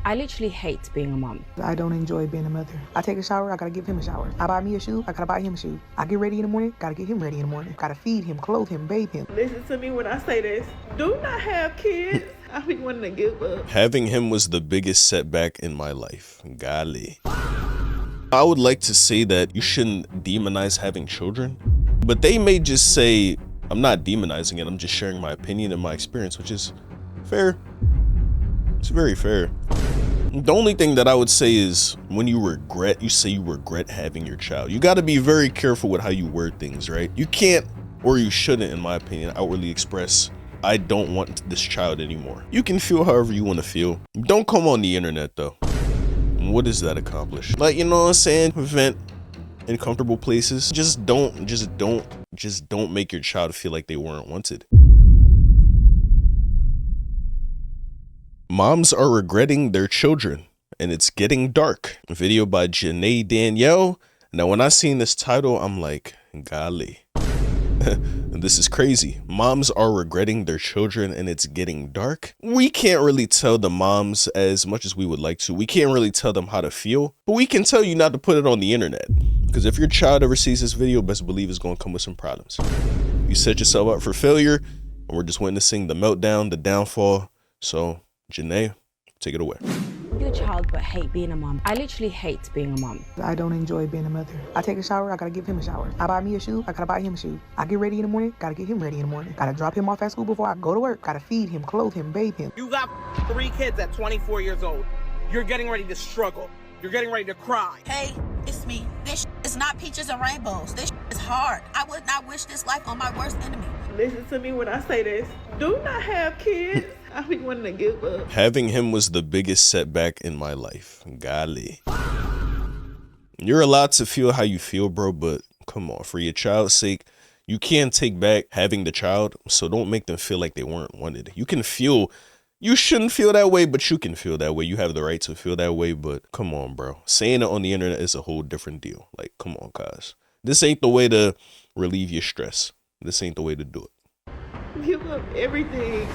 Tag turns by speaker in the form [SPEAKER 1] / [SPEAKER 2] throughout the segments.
[SPEAKER 1] I literally hate being a mom.
[SPEAKER 2] I don't enjoy being a mother. I take a shower, I gotta give him a shower. I buy me a shoe, I gotta buy him a shoe. I get ready in the morning, gotta get him ready in the morning. Gotta feed him, clothe him, bathe him.
[SPEAKER 3] Listen to me when I say this. Do not have kids. I be wanting to give up.
[SPEAKER 4] Having him was the biggest setback in my life. Golly. I would like to say that you shouldn't demonize having children, but they may just say, I'm not demonizing it, I'm just sharing my opinion and my experience, which is fair. It's very fair. The only thing that I would say is when you say you regret having your child, you got to be very careful with how you word things, right? You can't, or you shouldn't, in my opinion, outwardly express, I don't want this child anymore. You can feel however you want to feel. Don't come on the internet though. What does that accomplish? Like, you know what I'm saying? Prevent uncomfortable places. Just don't make your child feel like they weren't wanted. Moms are regretting their children, and it's getting dark. A video by Janae Danielle. Now, when I seen this title, I'm like, golly, this is crazy. Moms are regretting their children, and it's getting dark. We can't really tell the moms as much as we would like to. We can't really tell them how to feel, but we can tell you not to put it on the internet. Because if your child ever sees this video, best believe it's going to come with some problems. You set yourself up for failure, and we're just witnessing the meltdown, the downfall. So, Janae, take it away.
[SPEAKER 1] Be a child but hate being a mom. I literally hate being a mom.
[SPEAKER 2] I don't enjoy being a mother. I take a shower, I gotta give him a shower. I buy me a shoe, I gotta buy him a shoe. I get ready in the morning, gotta get him ready in the morning. Gotta drop him off at school before I go to work. Gotta feed him, clothe him, bathe him.
[SPEAKER 3] You got 3 kids at 24 years old. You're getting ready to struggle. You're getting ready to cry.
[SPEAKER 5] Hey, it's me. This is not peaches and rainbows. This is hard. I would not wish this life on my worst enemy.
[SPEAKER 3] Listen to me when I say this. Do not have kids. I be wanting to give up.
[SPEAKER 4] Having him was the biggest setback in my life. Golly. You're allowed to feel how you feel, bro, but come on, for your child's sake, you can't take back having the child, so don't make them feel like they weren't wanted. You shouldn't feel that way, but you can feel that way. You have the right to feel that way, but come on, bro. Saying it on the internet is a whole different deal. Like, come on, guys. This ain't the way to relieve your stress. This ain't the way to do it.
[SPEAKER 3] Give up everything.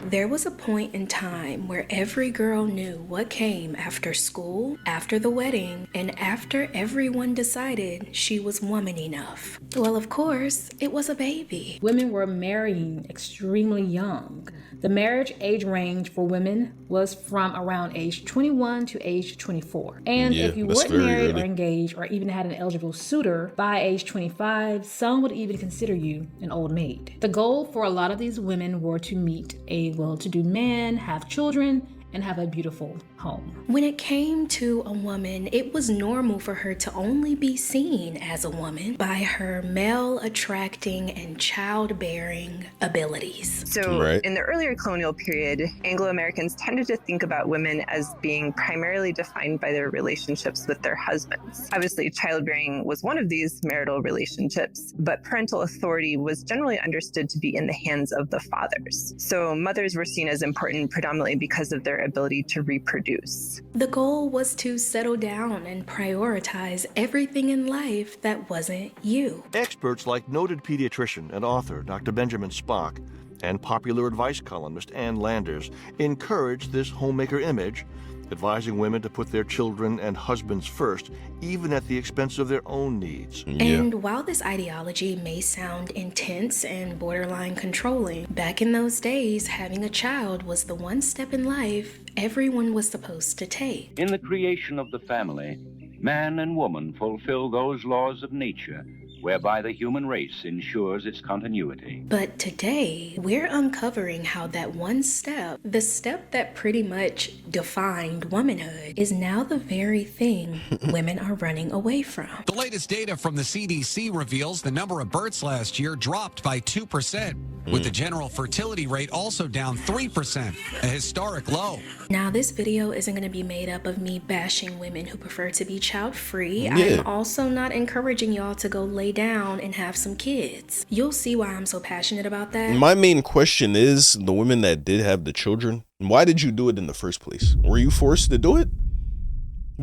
[SPEAKER 6] There was a point in time where every girl knew what came after school, after the wedding, and after everyone decided she was woman enough. Well, of course, it was a baby.
[SPEAKER 7] Women were marrying extremely young. The marriage age range for women was from around age 21 to age 24. And if you weren't married or engaged or even had an eligible suitor by age 25, some would even consider you an old maid. The goal for a lot of these women were to meet a well-to-do man, have children, and have a beautiful home.
[SPEAKER 6] When it came to a woman, it was normal for her to only be seen as a woman by her male attracting and childbearing abilities.
[SPEAKER 8] So in the earlier colonial period, Anglo-Americans tended to think about women as being primarily defined by their relationships with their husbands. Obviously, childbearing was one of these marital relationships, but parental authority was generally understood to be in the hands of the fathers. So mothers were seen as important predominantly because of their ability to reproduce.
[SPEAKER 6] The goal was to settle down and prioritize everything in life that wasn't you.
[SPEAKER 9] Experts like noted pediatrician and author Dr. Benjamin Spock and popular advice columnist Ann Landers encouraged this homemaker image, advising women to put their children and husbands first, even at the expense of their own needs.
[SPEAKER 6] And while this ideology may sound intense and borderline controlling, back in those days, having a child was the one step in life everyone was supposed to take.
[SPEAKER 10] In the creation of the family, man and woman fulfill those laws of nature whereby the human race ensures its continuity.
[SPEAKER 6] But today, we're uncovering how that one step, the step that pretty much defined womanhood, is now the very thing women are running away from.
[SPEAKER 11] The latest data from the CDC reveals the number of births last year dropped by 2%, with the general fertility rate also down 3%, a historic low.
[SPEAKER 6] Now, this video isn't going to be made up of me bashing women who prefer to be child-free. I'm also not encouraging y'all to go lay down and have some kids. You'll see why I'm so passionate about that.
[SPEAKER 4] My main question is, the women that did have the children, why did you do it in the first place? Were you forced to do it?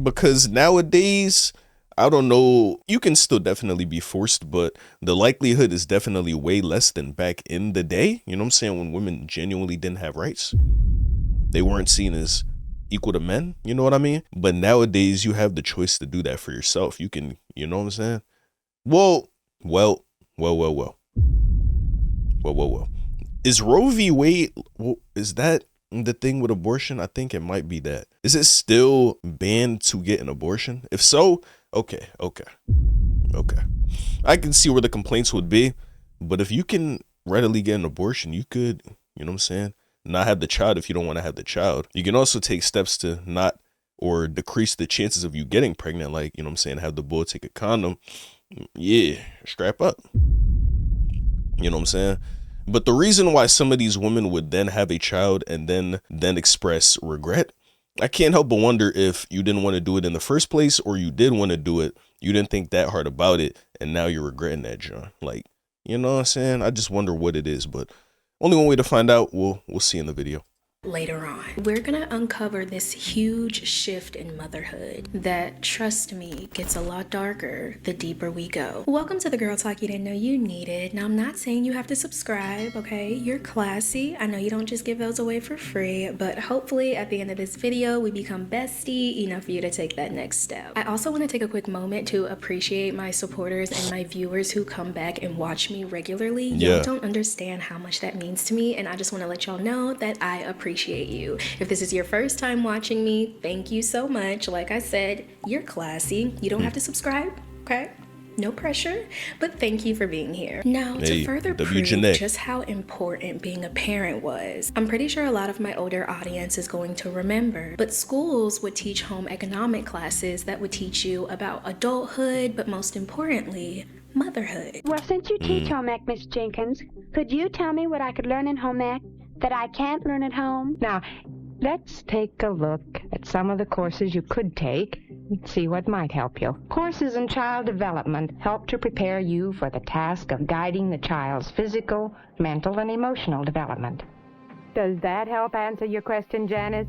[SPEAKER 4] Because nowadays, I don't know, you can still definitely be forced, but the likelihood is definitely way less than back in the day. You know what I'm saying? When women genuinely didn't have rights. They weren't seen as equal to men, you know what I mean? But nowadays you have the choice to do that for yourself. You can, you know what I'm saying? Well. Is Roe v. Wade, is that the thing with abortion? I think it might be that. Is it still banned to get an abortion? If so, okay. I can see where the complaints would be, but if you can readily get an abortion, you could, you know what I'm saying, not have the child if you don't want to have the child. You can also take steps to not or decrease the chances of you getting pregnant, like, you know what I'm saying, have the boy take a condom. Yeah, strap up. You know what I'm saying? But the reason why some of these women would then have a child and then express regret, I can't help but wonder if you didn't want to do it in the first place, or you did want to do it, you didn't think that hard about it, and now you're regretting that, John. Like, you know what I'm saying? I just wonder what it is, but only one way to find out. We'll see in the video.
[SPEAKER 6] Later on, we're gonna uncover this huge shift in motherhood that, trust me, gets a lot darker the deeper we go. Welcome to the Girl Talk You Didn't Know You Needed. Now, I'm not saying you have to subscribe, okay? You're classy. I know you don't just give those away for free, but hopefully at the end of this video, we become bestie enough for you to take that next step. I also want to take a quick moment to appreciate my supporters and my viewers who come back and watch me regularly. Y'all don't understand how much that means to me, and I just want to let y'all know that I appreciate you. If this is your first time watching me, thank you so much. Like I said, you're classy. You don't have to subscribe, okay? No pressure, but thank you for being here. Now, to further prove just how important being a parent was, I'm pretty sure a lot of my older audience is going to remember, but schools would teach home economic classes that would teach you about adulthood, but most importantly, motherhood.
[SPEAKER 12] Well, since you teach home ec, Miss Jenkins, could you tell me what I could learn in home ec that I can't learn at home?
[SPEAKER 13] Now, let's take a look at some of the courses you could take and see what might help you. Courses in child development help to prepare you for the task of guiding the child's physical, mental, and emotional development. Does that help answer your question, Janice?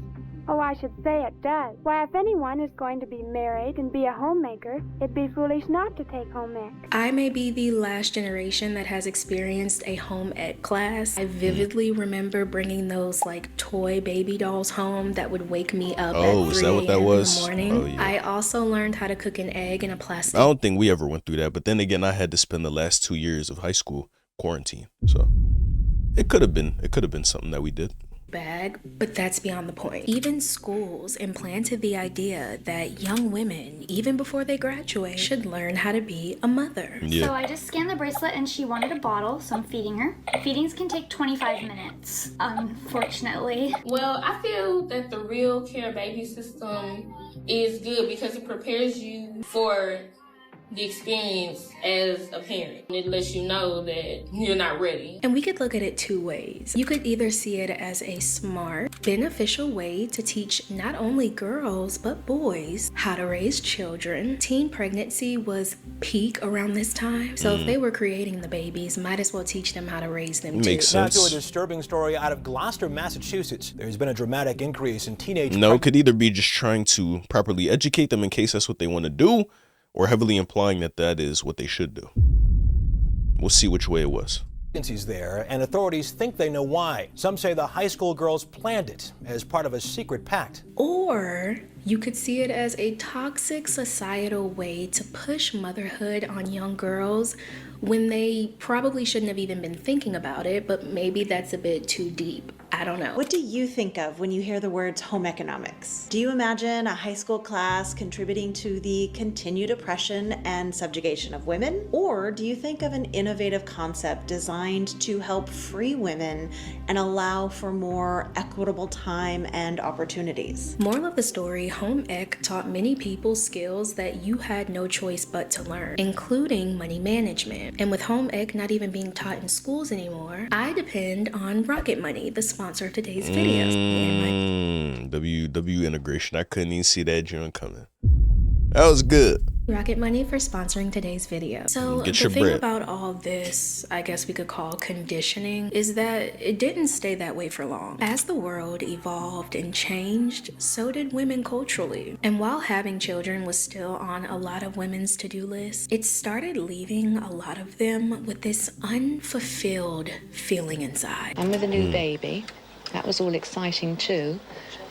[SPEAKER 12] Oh, I should say it does. Why, if anyone is going to be married and be a homemaker, it'd be foolish not to take home ec.
[SPEAKER 6] I may be the last generation that has experienced a home ec class. I vividly remember bringing those like toy baby dolls home that would wake me up at 3 a.m. in the morning.
[SPEAKER 4] Oh, yeah.
[SPEAKER 6] I also learned how to cook an egg in a plastic.
[SPEAKER 4] I don't think we ever went through that, but then again, I had to spend the last 2 years of high school quarantine, so it could have been something that we did.
[SPEAKER 6] Bag, but that's beyond the point. Even schools implanted the idea that young women, even before they graduate, should learn how to be a mother.
[SPEAKER 14] So I just scanned the bracelet and she wanted a bottle, so I'm feeding her. Feedings can take 25 minutes, unfortunately.
[SPEAKER 15] Well, I feel that the Real Care Baby system is good because it prepares you for the experience as a parent. It lets you know that you're not ready.
[SPEAKER 6] And we could look at it two ways. You could either see it as a smart, beneficial way to teach not only girls, but boys how to raise children. Teen pregnancy was peak around this time. So if they were creating the babies, might as well teach them how to raise them too.
[SPEAKER 16] Makes sense. Now to a disturbing story out of Gloucester, Massachusetts. There's been a dramatic increase in teenage...
[SPEAKER 4] No, it could either be just trying to properly educate them in case that's what they want to do, or heavily implying that that is what they should do. We'll see which way it was.
[SPEAKER 16] There, and authorities think they know why. Some say the high school girls planned it as part of a secret pact.
[SPEAKER 6] Or you could see it as a toxic societal way to push motherhood on young girls when they probably shouldn't have even been thinking about it, but maybe that's a bit too deep. I don't know.
[SPEAKER 17] What do you think of when you hear the words home economics? Do you imagine a high school class contributing to the continued oppression and subjugation of women? Or do you think of an innovative concept designed to help free women and allow for more equitable time and opportunities?
[SPEAKER 6] Moral of the story, home ec taught many people skills that you had no choice but to learn, including money management. And with home ec not even being taught in schools anymore, I depend on Rocket Money, the sponsor of today's video.
[SPEAKER 4] WW integration. I couldn't even see that joint coming. That was good.
[SPEAKER 6] Rocket Money for sponsoring today's video. So the thing about all this, I guess we could call conditioning, is that it didn't stay that way for long. As the world evolved and changed, so did women culturally. And while having children was still on a lot of women's to-do lists, it started leaving a lot of them with this unfulfilled feeling inside.
[SPEAKER 13] I'm with a new baby.
[SPEAKER 18] That was all exciting too.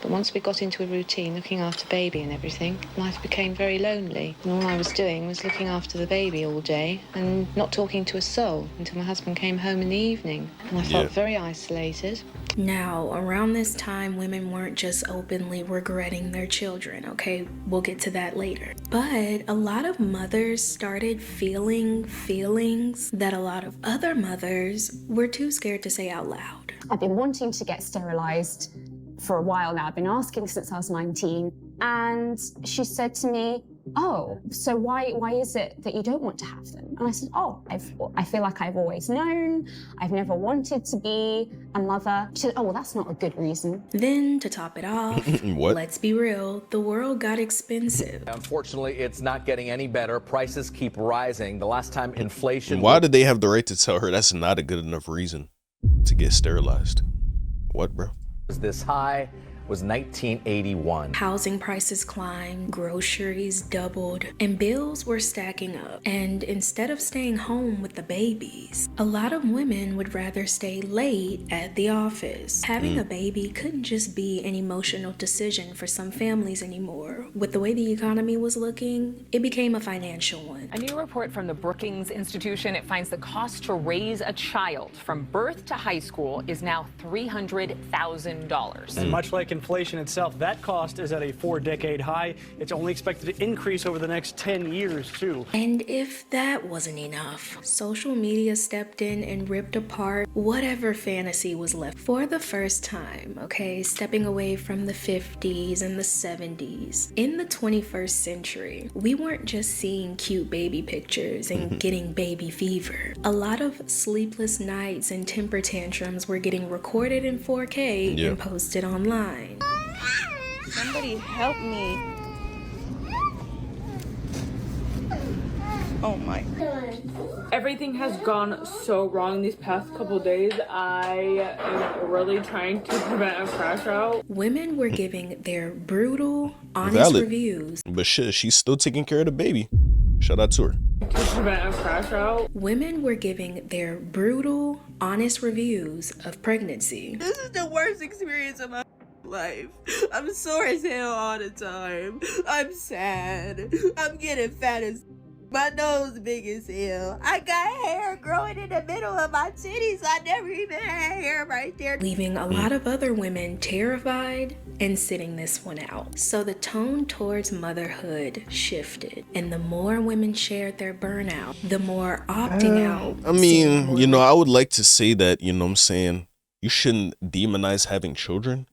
[SPEAKER 18] But once we got into a routine, looking after baby and everything, life became very lonely. And all I was doing was looking after the baby all day and not talking to a soul until my husband came home in the evening. And I felt very isolated.
[SPEAKER 6] Now, around this time, women weren't just openly regretting their children, okay? We'll get to that later. But a lot of mothers started feeling feelings that a lot of other mothers were too scared to say out loud.
[SPEAKER 19] I've been wanting to get sterilised for a while now. I've been asking since I was 19. And she said to me, oh, so why is it that you don't want to have them? And I said, oh, I feel like I've always known. I've never wanted to be a mother. She said, oh, well, that's not a good reason.
[SPEAKER 6] Then, to top it off, let's be real, the world got expensive.
[SPEAKER 20] Unfortunately, it's not getting any better. Prices keep rising. The last time inflation...
[SPEAKER 4] Why did they have the right to tell her that's not a good enough reason to get sterilized? What, bro?
[SPEAKER 20] Was this high was 1981.
[SPEAKER 6] Housing prices climbed, groceries doubled, and bills were stacking up. And instead of staying home with the babies, a lot of women would rather stay late at the office. Having a baby couldn't just be an emotional decision for some families anymore. With the way the economy was looking, it became a financial one.
[SPEAKER 21] A new report from the Brookings Institution, it finds the cost to raise a child from birth to high school is now $300,000.
[SPEAKER 22] And much like inflation itself, that cost is at a 4-decade high. It's only expected to increase over the next 10 years, too.
[SPEAKER 6] And if that wasn't enough, social media stepped in and ripped apart whatever fantasy was left. For the first time, okay, stepping away from the 50s and the 70s, in the 21st century, we weren't just seeing cute baby pictures and getting baby fever. A lot of sleepless nights and temper tantrums were getting recorded in 4K and posted online.
[SPEAKER 23] Somebody help me. Oh my.
[SPEAKER 24] Everything has gone so wrong these past couple days. I am really trying to prevent a crash out.
[SPEAKER 6] Women were giving their brutal, honest reviews.
[SPEAKER 4] But shit, she's still taking care of the baby. Shout out to her.
[SPEAKER 24] To prevent a crash out.
[SPEAKER 6] Women were giving their brutal, honest reviews of pregnancy.
[SPEAKER 23] This is the worst experience of my life. I'm sore as hell all the time. I'm sad. I'm getting fat as my nose big as hell. I got hair growing in the middle of my titties. I never even had hair right there.
[SPEAKER 6] Leaving a lot of other women terrified and sitting this one out. So the tone towards motherhood shifted. And the more women shared their burnout, the more opting out.
[SPEAKER 4] I mean, you know, I would like to say that, you know what I'm saying, you shouldn't demonize having children.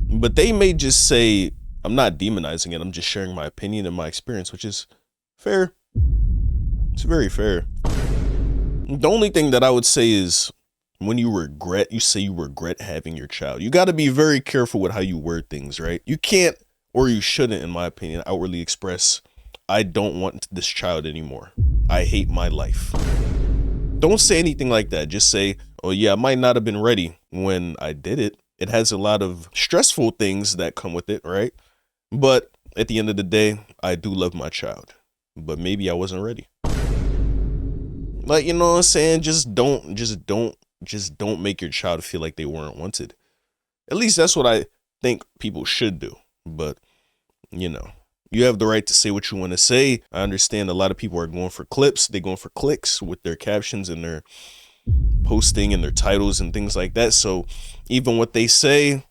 [SPEAKER 4] But they may just say, I'm not demonizing it, I'm just sharing my opinion and my experience, which is fair. It's very fair. The only thing that I would say is when you say you regret having your child, you got to be very careful with how you word things, right? You can't, or you shouldn't, in my opinion, outwardly express, I don't want this child anymore. I hate my life. Don't say anything like that. Just say, oh yeah, I might not have been ready when I did it. It has a lot of stressful things that come with it, right? But at the end of the day, I do love my child. But maybe I wasn't ready. Like, you know what I'm saying? Just don't make your child feel like they weren't wanted. At least that's what I think people should do. But, you know, you have the right to say what you want to say. I understand a lot of people are going for clips. They're going for clicks with their captions and their posting and their titles and things like that. So even what they say,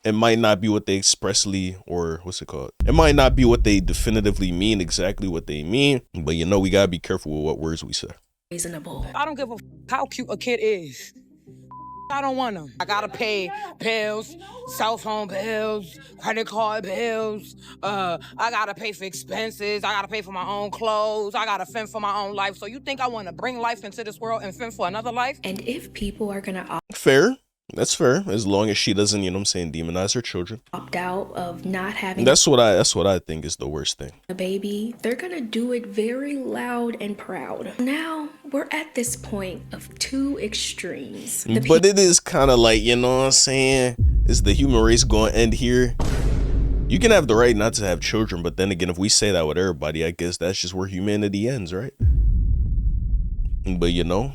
[SPEAKER 4] it might not be what they expressly, or what's it called? It might not be what they definitively mean, exactly what they mean. But, you know, we got to be careful with what words we say.
[SPEAKER 6] Reasonable.
[SPEAKER 25] I don't give a how cute a kid is. I don't want them. I gotta pay bills, cell phone bills, credit card bills. I gotta pay for expenses. I gotta pay for my own clothes. I gotta fend for my own life. So you think I want to bring life into this world and fend for another life?
[SPEAKER 6] And if people are gonna
[SPEAKER 4] fair. That's fair, as long as she doesn't, you know what I'm saying, demonize her children.
[SPEAKER 6] Opt out of not having
[SPEAKER 4] That's what I think is the worst thing.
[SPEAKER 6] A baby, they're gonna do it very loud and proud. Now, we're at this point of two extremes.
[SPEAKER 4] But it is kind of like, you know what I'm saying, is the human race going to end here? You can have the right not to have children, but then again, if we say that with everybody, I guess that's just where humanity ends, right? But, you know,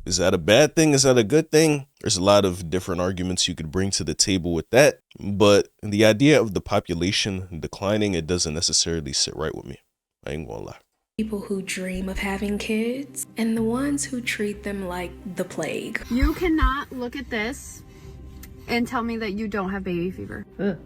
[SPEAKER 4] Is that a bad thing? Is that a good thing? There's a lot of different arguments you could bring to the table with that. But the idea of the population declining, it doesn't necessarily sit right with me. I ain't gonna lie.
[SPEAKER 6] People who dream of having kids and the ones who treat them like the plague.
[SPEAKER 1] You cannot look at this and tell me that you don't have baby fever.
[SPEAKER 2] Ugh.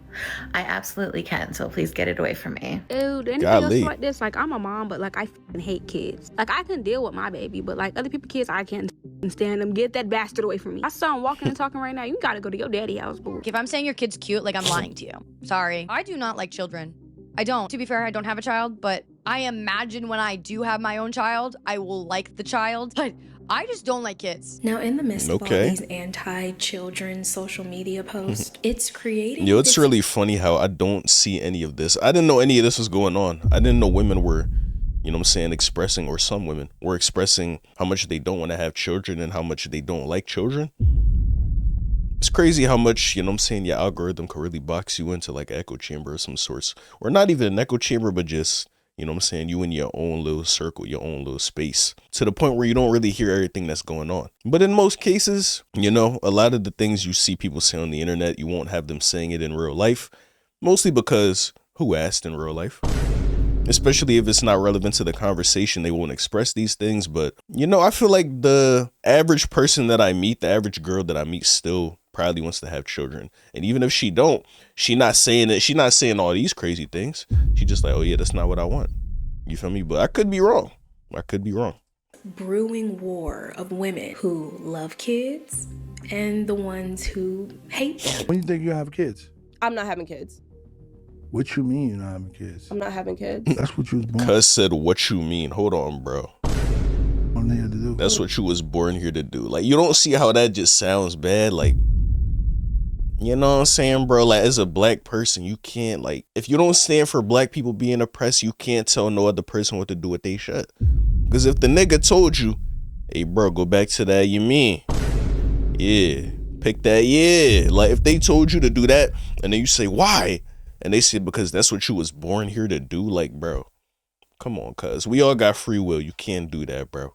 [SPEAKER 2] I absolutely can, so please get it away from me.
[SPEAKER 3] Dude, anything else like this, like I'm a mom, but like I hate kids. Like I can deal with my baby, but like other people's kids, I can't stand them. Get that bastard away from me. I saw him walking and talking right now. You gotta go to your daddy house, boo.
[SPEAKER 5] If I'm saying your kid's cute, like I'm lying to you. Sorry. I do not like children. I don't. To be fair, I don't have a child, but I imagine when I do have my own child, I will like the child, but I just don't like kids.
[SPEAKER 6] Now, in the midst of all these anti-children social media posts, it's creating...
[SPEAKER 4] Yo, it's really funny how I don't see any of this. I didn't know any of this was going on. I didn't know women were, you know what I'm saying, expressing, or some women were expressing how much they don't want to have children and how much they don't like children. It's crazy how much, you know what I'm saying, your algorithm could really box you into like an echo chamber of some sorts. Or not even an echo chamber, but just, you know what I'm saying, you in your own little circle, your own little space. To the point where you don't really hear everything that's going on. But in most cases, you know, a lot of the things you see people say on the internet, you won't have them saying it in real life. Mostly because who asked in real life? Especially if it's not relevant to the conversation, they won't express these things. But, you know, I feel like the average person that I meet, the average girl that I meet still probably wants to have children. And even if she don't, she not saying it. She not saying all these crazy things. She just like, oh yeah, that's not what I want. You feel me? But I could be wrong. I could be wrong.
[SPEAKER 6] Brewing war of women who love kids and the ones who hate them.
[SPEAKER 7] When you think you have kids?
[SPEAKER 24] I'm not having kids.
[SPEAKER 7] What you mean you're not having kids?
[SPEAKER 24] I'm not having kids.
[SPEAKER 7] That's what you was born.
[SPEAKER 4] Cuz said, what you mean? Hold on, bro. That's what you was born here to do. Like, you don't see how that just sounds bad? Like, you know what I'm saying, bro? Like, as a black person, you can't, like, if you don't stand for black people being oppressed, you can't tell no other person what to do what they should. Because if the nigga told you, hey, bro, go back to that, you mean? Yeah. Pick that, yeah. Like, if they told you to do that, and then you say, why? And they say, because that's what you was born here to do. Like, bro, come on, cuz. We all got free will. You can't do that, bro.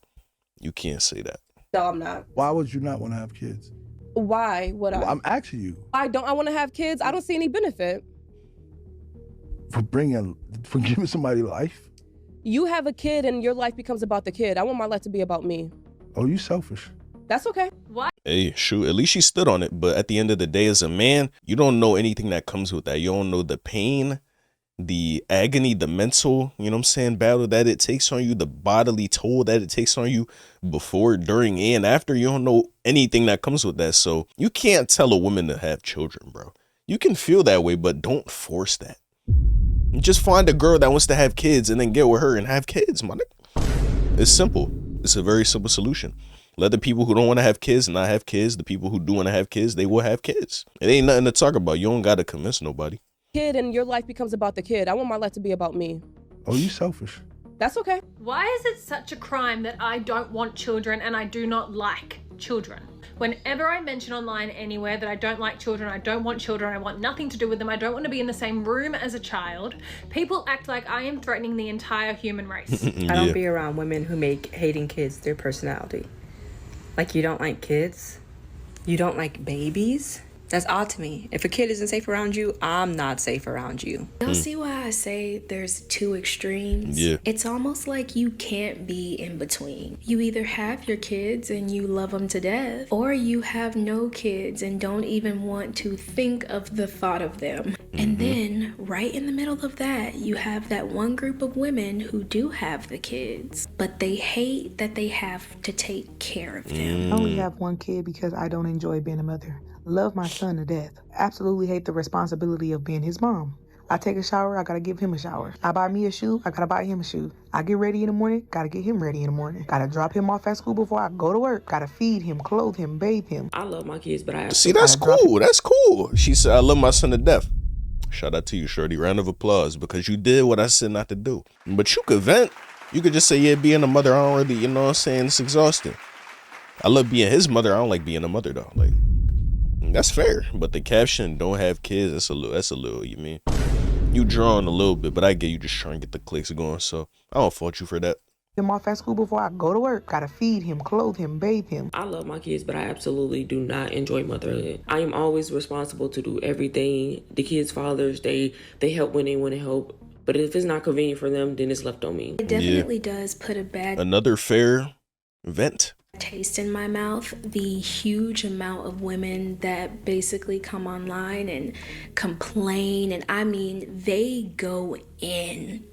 [SPEAKER 4] You can't say that.
[SPEAKER 24] No, I'm not.
[SPEAKER 7] Why would you not want to have kids?
[SPEAKER 24] Why would I?
[SPEAKER 7] I'm asking you.
[SPEAKER 24] I want to have kids. I don't see any benefit.
[SPEAKER 7] For giving somebody life?
[SPEAKER 24] You have a kid and your life becomes about the kid. I want my life to be about me.
[SPEAKER 7] Oh, you selfish.
[SPEAKER 24] That's okay. What?
[SPEAKER 4] Hey, shoot, at least she stood on it. But at the end of the day, as a man, you don't know anything that comes with that. You don't know the pain, the agony, the mental, you know what I'm saying, battle that it takes on you, the bodily toll that it takes on you before, during, and after. You don't know anything that comes with that. So you can't tell a woman to have children, bro. You can feel that way, but don't force that. Just find a girl that wants to have kids and then get with her and have kids, man. It's simple. It's a very simple solution. Let the people who don't want to have kids not have kids. The people who do want to have kids, they will have kids. It ain't nothing to talk about. You don't got to convince nobody.
[SPEAKER 24] Kid and your life becomes about the kid. I want my life to be about me.
[SPEAKER 7] Oh, you selfish.
[SPEAKER 24] That's okay.
[SPEAKER 26] Why is it such a crime that I don't want children and I do not like children? Whenever I mention online anywhere that I don't like children, I don't want children, I want nothing to do with them, I don't want to be in the same room as a child, people act like I am threatening the entire human race.
[SPEAKER 27] I don't be around women who make hating kids their personality. Like, you don't like kids? You don't like babies? That's odd to me. If a kid isn't safe around you, I'm not safe around you.
[SPEAKER 6] You'll see why I say there's two extremes.
[SPEAKER 4] Yeah.
[SPEAKER 6] It's almost like you can't be in between. You either have your kids and you love them to death, or you have no kids and don't even want to think of the thought of them. And then, right in the middle of that, you have that one group of women who do have the kids, but they hate that they have to take care of them.
[SPEAKER 28] I only have one kid because I don't enjoy being a mother. Love my son to death. Absolutely hate the responsibility of being his mom. I take a shower, I gotta give him a shower. I buy me a shoe, I gotta buy him a shoe. I get ready in the morning, gotta get him ready in the morning. Gotta drop him off at school before I go to work. Gotta feed him, clothe him, bathe him.
[SPEAKER 27] I love my kids, but I
[SPEAKER 4] See, that's cool. That's cool. She said, I love my son to death. Shout out to you, shorty. Round of applause, because you did what I said not to do. But you could vent. You could just say, yeah, being a mother, I don't really, you know what I'm saying? It's exhausting. I love being his mother. I don't like being a mother, though. Like, that's fair. But the caption, don't have kids, that's a little, you mean? You drawing a little bit, but I get you just trying to get the clicks going. So I don't fault you for that.
[SPEAKER 28] him off at school before I go to work. Gotta feed him, clothe him, bathe him.
[SPEAKER 8] I love my kids, but I absolutely do not enjoy motherhood. I am always responsible to do everything. The kids' fathers, they help when they want to help. But if it's not convenient for them, then it's left on me.
[SPEAKER 6] It definitely does put a bad
[SPEAKER 4] Another fair vent.
[SPEAKER 6] taste in my mouth, the huge amount of women that basically come online and complain, and I mean they go in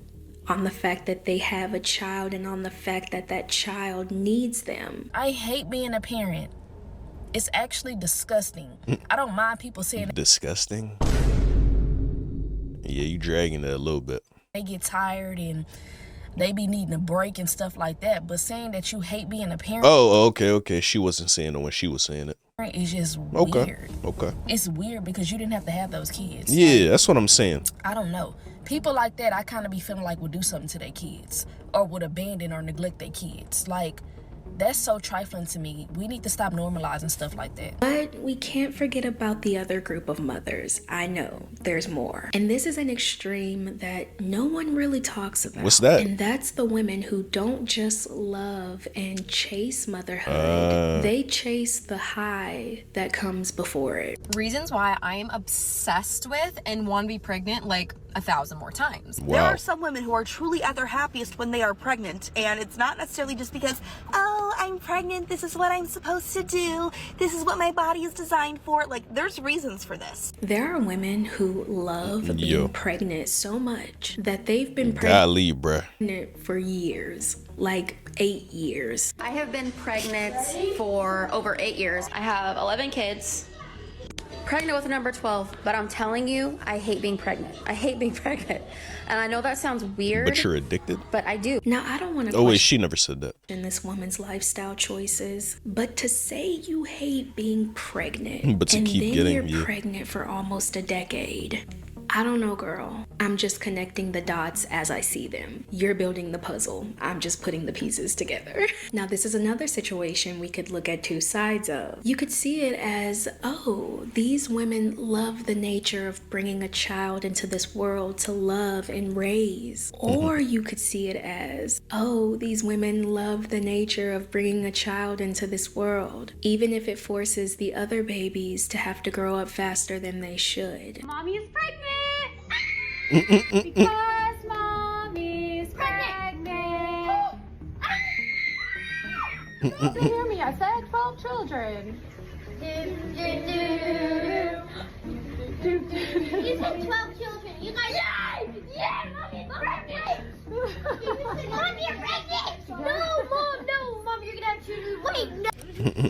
[SPEAKER 6] on the fact that they have a child and on the fact that that child needs them.
[SPEAKER 9] I hate being a parent. It's actually disgusting. I don't mind people saying
[SPEAKER 4] Disgusting? Yeah, you dragging it a little bit.
[SPEAKER 9] they get tired and they be needing a break and stuff like that, but saying that you hate being a parent
[SPEAKER 4] Oh, okay. She wasn't saying it when she was saying it.
[SPEAKER 9] is just
[SPEAKER 4] Okay.
[SPEAKER 9] weird.
[SPEAKER 4] Okay.
[SPEAKER 9] It's weird because you didn't have to have those kids.
[SPEAKER 4] Yeah, that's what I'm saying.
[SPEAKER 9] I don't know. People like that, I kind of be feeling like would do something to their kids or would abandon or neglect their kids. Like, that's so trifling to me. We need to stop normalizing stuff like that.
[SPEAKER 6] But we can't forget about the other group of mothers. I know there's more. And this is an extreme that no one really talks about.
[SPEAKER 4] What's that?
[SPEAKER 6] And that's the women who don't just love and chase motherhood. They chase the high that comes before it.
[SPEAKER 5] Reasons why I am obsessed with and want to be pregnant like 1,000 more times.
[SPEAKER 4] Wow.
[SPEAKER 10] There are some women who are truly at their happiest when they are pregnant, and it's not necessarily just because, oh, I'm pregnant, this is what I'm supposed to do, this is what my body is designed for. Like, there's reasons for this.
[SPEAKER 6] There are women who love being
[SPEAKER 4] Yo.
[SPEAKER 6] pregnant so much that they've been
[SPEAKER 4] Golly, bruh.
[SPEAKER 6] pregnant for years, like 8 years.
[SPEAKER 11] I have been pregnant for over 8 years. I have 11 kids. Pregnant with number 12, but I'm telling you, I hate being pregnant. I hate being pregnant. And I know that sounds weird.
[SPEAKER 4] But you're addicted?
[SPEAKER 6] But I do. Now, I don't want to
[SPEAKER 4] Oh, wait, she never said that.
[SPEAKER 6] question this woman's lifestyle choices, but to say you hate being pregnant
[SPEAKER 4] But to
[SPEAKER 6] and
[SPEAKER 4] keep
[SPEAKER 6] then
[SPEAKER 4] getting-
[SPEAKER 6] you're
[SPEAKER 4] yeah.
[SPEAKER 6] pregnant for almost a decade. I don't know, girl. I'm just connecting the dots as I see them. You're building the puzzle. I'm just putting the pieces together. Now, this is another situation we could look at two sides of. You could see it as, oh, these women love the nature of bringing a child into this world to love and raise. Or you could see it as, oh, these women love the nature of bringing a child into this world, even if it forces the other babies to have to grow up faster than they should.
[SPEAKER 11] Mommy is pregnant! Because mommy's pregnant. Don't hear me, I said 12 children. You said 12 children. You guys. Yeah, mommy's pregnant. Mommy, you're pregnant. No, mom, no, mom, you're gonna have children. Wait, no.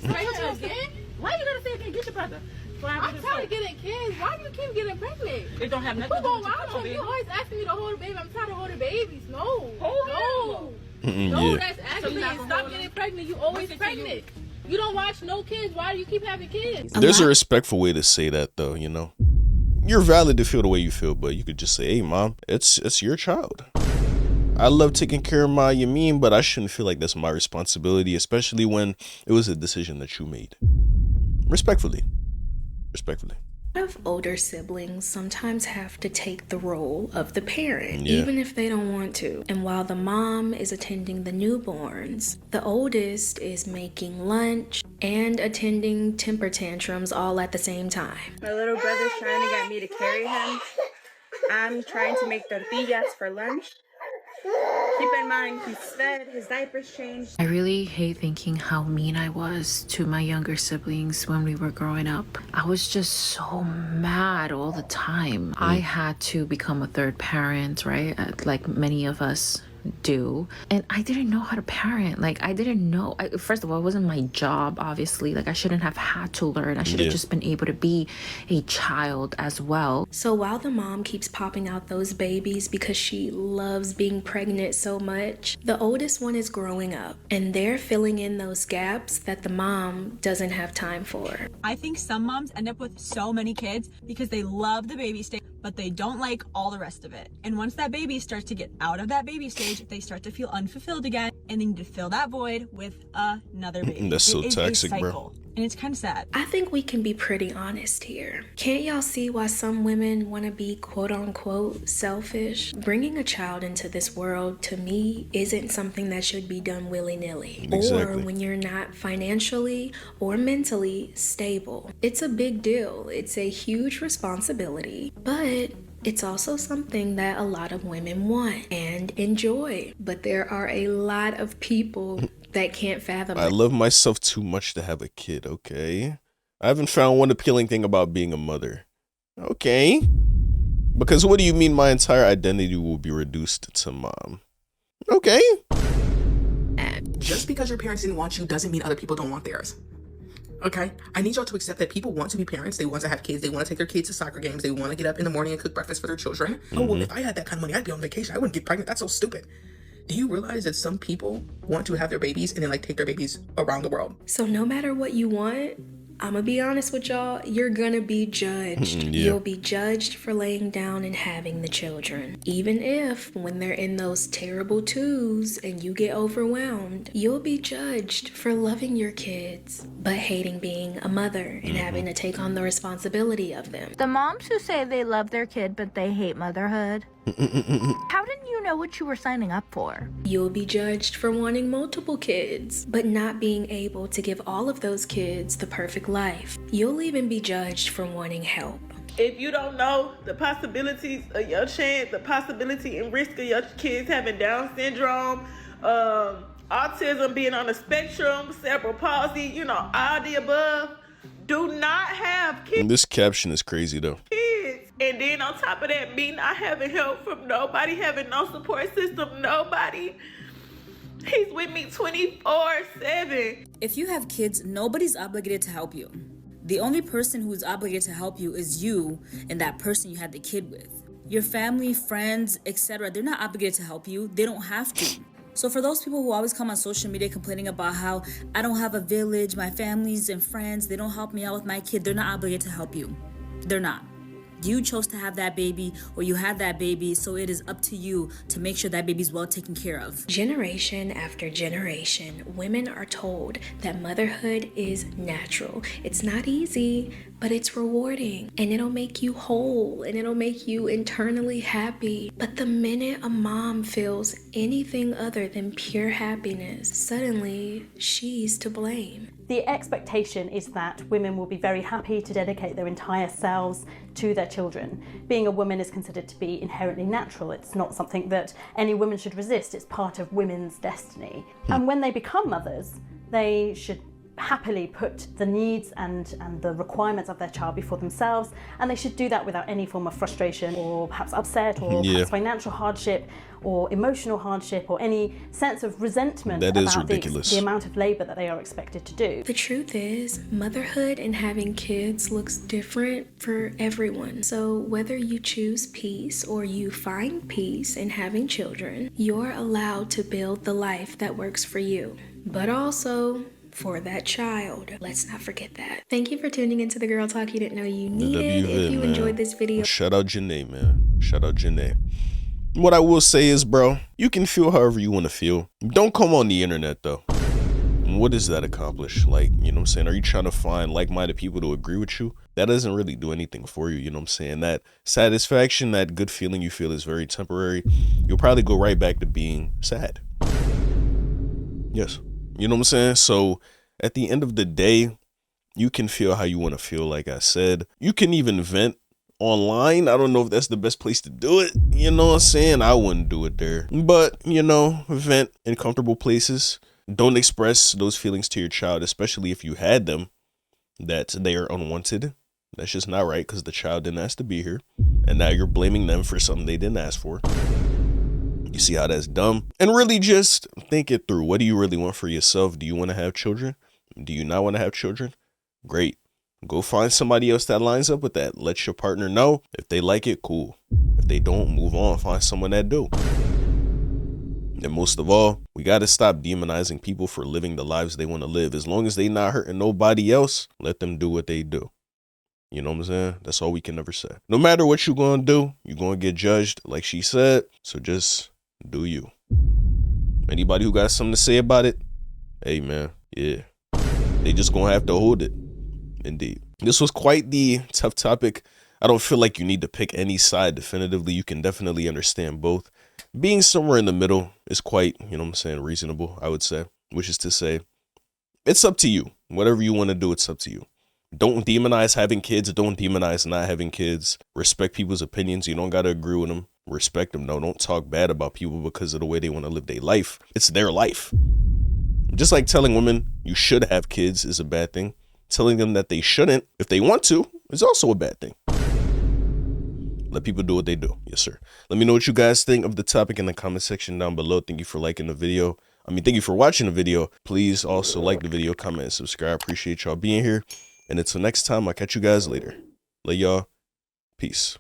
[SPEAKER 23] Why you gonna say again? Get your brother. I'm tired of getting kids. Why do you keep getting pregnant?
[SPEAKER 24] It don't have nothing to do with your child, baby.
[SPEAKER 23] You always asking me to hold a baby. I'm tired of holding babies. No.
[SPEAKER 24] Hold
[SPEAKER 23] No,
[SPEAKER 4] Yeah.
[SPEAKER 23] that's aggravating. Stop getting pregnant. You always pregnant. You don't watch no kids. Why do you keep having kids?
[SPEAKER 4] There's a respectful way to say that, though, you know? You're valid to feel the way you feel, but you could just say, hey, mom, it's your child. I love taking care of my Yamin, but I shouldn't feel like that's my responsibility, especially when it was a decision that you made. Respectfully.
[SPEAKER 6] A lot of older siblings sometimes have to take the role of the parent,
[SPEAKER 4] Yeah.
[SPEAKER 6] even if they don't want to. And while the mom is attending the newborns, the oldest is making lunch and attending temper tantrums all at the same time.
[SPEAKER 12] My little brother's trying to get me to carry him. I'm trying to make tortillas for lunch. Keep in mind, he's fed, his diaper's changed.
[SPEAKER 2] I really hate thinking how mean I was to my younger siblings when we were growing up. I was just so mad all the time. I had to become a third parent, right? Like many of us do. And I didn't know how to parent. Like, I didn't know. First of all, it wasn't my job, obviously. Like, I shouldn't have had to learn. I should have just been able to be a child as well.
[SPEAKER 6] So while the mom keeps popping out those babies because she loves being pregnant so much, the oldest one is growing up and they're filling in those gaps that the mom doesn't have time for.
[SPEAKER 14] I think some moms end up with so many kids because they love the baby stage, but they don't like all the rest of it. And once that baby starts to get out of that baby stage, they start to feel unfulfilled again, and they need to fill that void with another baby.
[SPEAKER 4] That's so
[SPEAKER 14] It is a
[SPEAKER 4] toxic, bro.
[SPEAKER 14] cycle. And it's kind of sad.
[SPEAKER 6] I think we can be pretty honest here. Can't y'all see why some women want to be quote unquote selfish? Bringing a child into this world, to me, isn't something that should be done willy-nilly.
[SPEAKER 4] Exactly.
[SPEAKER 6] Or when you're not financially or mentally stable. It's a big deal. It's a huge responsibility. But it's also something that a lot of women want and enjoy. But there are a lot of people that can't fathom
[SPEAKER 4] I
[SPEAKER 6] it.
[SPEAKER 4] love myself too much to have a kid, okay? I haven't found one appealing thing about being a mother. Okay. Because what do you mean my entire identity will be reduced to mom? Okay.
[SPEAKER 13] Just because your parents didn't want you doesn't mean other people don't want theirs. Okay? I need y'all to accept that people want to be parents. They want to have kids. They want to take their kids to soccer games. They want to get up in the morning and cook breakfast for their children. Oh, well, if I had that kind of money, I'd be on vacation. I wouldn't get pregnant. That's so stupid. Do you realize that some people want to have their babies and then like take their babies around the world?
[SPEAKER 6] So no matter what you want, I'm gonna be honest with y'all, you're gonna be judged.
[SPEAKER 4] Yeah.
[SPEAKER 6] You'll be judged for laying down and having the children. Even if, when they're in those terrible twos and you get overwhelmed, you'll be judged for loving your kids, but hating being a mother and having to take on the responsibility of them.
[SPEAKER 15] The moms who say they love their kid but they hate motherhood. How didn't you know what you were signing up for?
[SPEAKER 6] You'll be judged for wanting multiple kids, but not being able to give all of those kids the perfect life. You'll even be judged for wanting help.
[SPEAKER 23] If you don't know the possibilities of your chance, the possibility and risk of your kids having Down syndrome, autism, being on the spectrum, cerebral palsy, you know, all the above, do not have kids.
[SPEAKER 4] This caption is crazy though.
[SPEAKER 23] And then on top of that, me not having help from nobody, having no support system, nobody. He's with me 24/7.
[SPEAKER 16] If you have kids, nobody's obligated to help you. The only person who's obligated to help you is you and that person you had the kid with. Your family, friends, etc., they're not obligated to help you. They don't have to. So for those people who always come on social media complaining about how I don't have a village, my families and friends, they don't help me out with my kid, they're not obligated to help you. They're not. You chose to have that baby, or you had that baby, so it is up to you to make sure that baby's well taken care of.
[SPEAKER 6] Generation after generation, women are told that motherhood is natural. It's not easy, but it's rewarding, and it'll make you whole, and it'll make you internally happy. But the minute a mom feels anything other than pure happiness, suddenly she's to blame.
[SPEAKER 17] The expectation is that women will be very happy to dedicate their entire selves to their children. Being a woman is considered to be inherently natural. It's not something that any woman should resist. It's part of women's destiny. And when they become mothers, they should happily put the needs and the requirements of their child before themselves, and they should do that without any form of frustration or perhaps upset or perhaps financial hardship or emotional hardship or any sense of resentment
[SPEAKER 4] That is
[SPEAKER 17] about
[SPEAKER 4] ridiculous.
[SPEAKER 17] the amount of labor that they are expected to do.
[SPEAKER 6] The truth is, motherhood and having kids looks different for everyone. So whether you choose peace or you find peace in having children, you're allowed to build the life that works for you. But also for that child. Let's not forget that. Thank you for tuning into the Girl Talk you didn't know you needed. If you enjoyed this video,
[SPEAKER 4] shout out Janae, man. Shout out Janae. What I will say is, bro, you can feel however you want to feel. Don't come on the internet, though. What does that accomplish? Like, you know what I'm saying? Are you trying to find like-minded people to agree with you? That doesn't really do anything for you, you know what I'm saying? That satisfaction, that good feeling you feel is very temporary. You'll probably go right back to being sad. Yes. You know what I'm saying? So at the end of the day, you can feel how you want to feel. Like I said, you can even vent online. I don't know if that's the best place to do it. You know what I'm saying? I wouldn't do it there. But, you know, vent in comfortable places. Don't express those feelings to your child, especially if you had them, that they are unwanted. That's just not right because the child didn't ask to be here. And now you're blaming them for something they didn't ask for. You see how that's dumb? And really just think it through. What do you really want for yourself? Do you want to have children? Do you not want to have children? Great. Go find somebody else that lines up with that. Let your partner know. If they like it, cool. If they don't, move on. Find someone that do. And most of all, we got to stop demonizing people for living the lives they want to live. As long as they not hurting nobody else, let them do what they do. You know what I'm saying? That's all we can ever say. No matter what you're going to do, you're going to get judged, like she said. So just do you. Anybody who got something to say about it? Hey, man. Yeah. They just gonna have to hold it. Indeed. This was quite the tough topic. I don't feel like you need to pick any side definitively. You can definitely understand both. Being somewhere in the middle is quite, you know what I'm saying, reasonable, I would say. Which is to say, it's up to you. Whatever you want to do, it's up to you. Don't demonize having kids. Don't demonize not having kids. Respect people's opinions. You don't got to agree with them. Respect them. No, don't talk bad about people because of the way they want to live their life. It's their life. Just like telling women you should have kids is a bad thing. Telling them that they shouldn't, if they want to, is also a bad thing. Let people do what they do. Yes, sir. Let me know what you guys think of the topic in the comment section down below. Thank you for liking the video. Thank you for watching the video. Please also like the video, comment, and subscribe. Appreciate y'all being here. And until next time, I'll catch you guys later. Love y'all. Peace.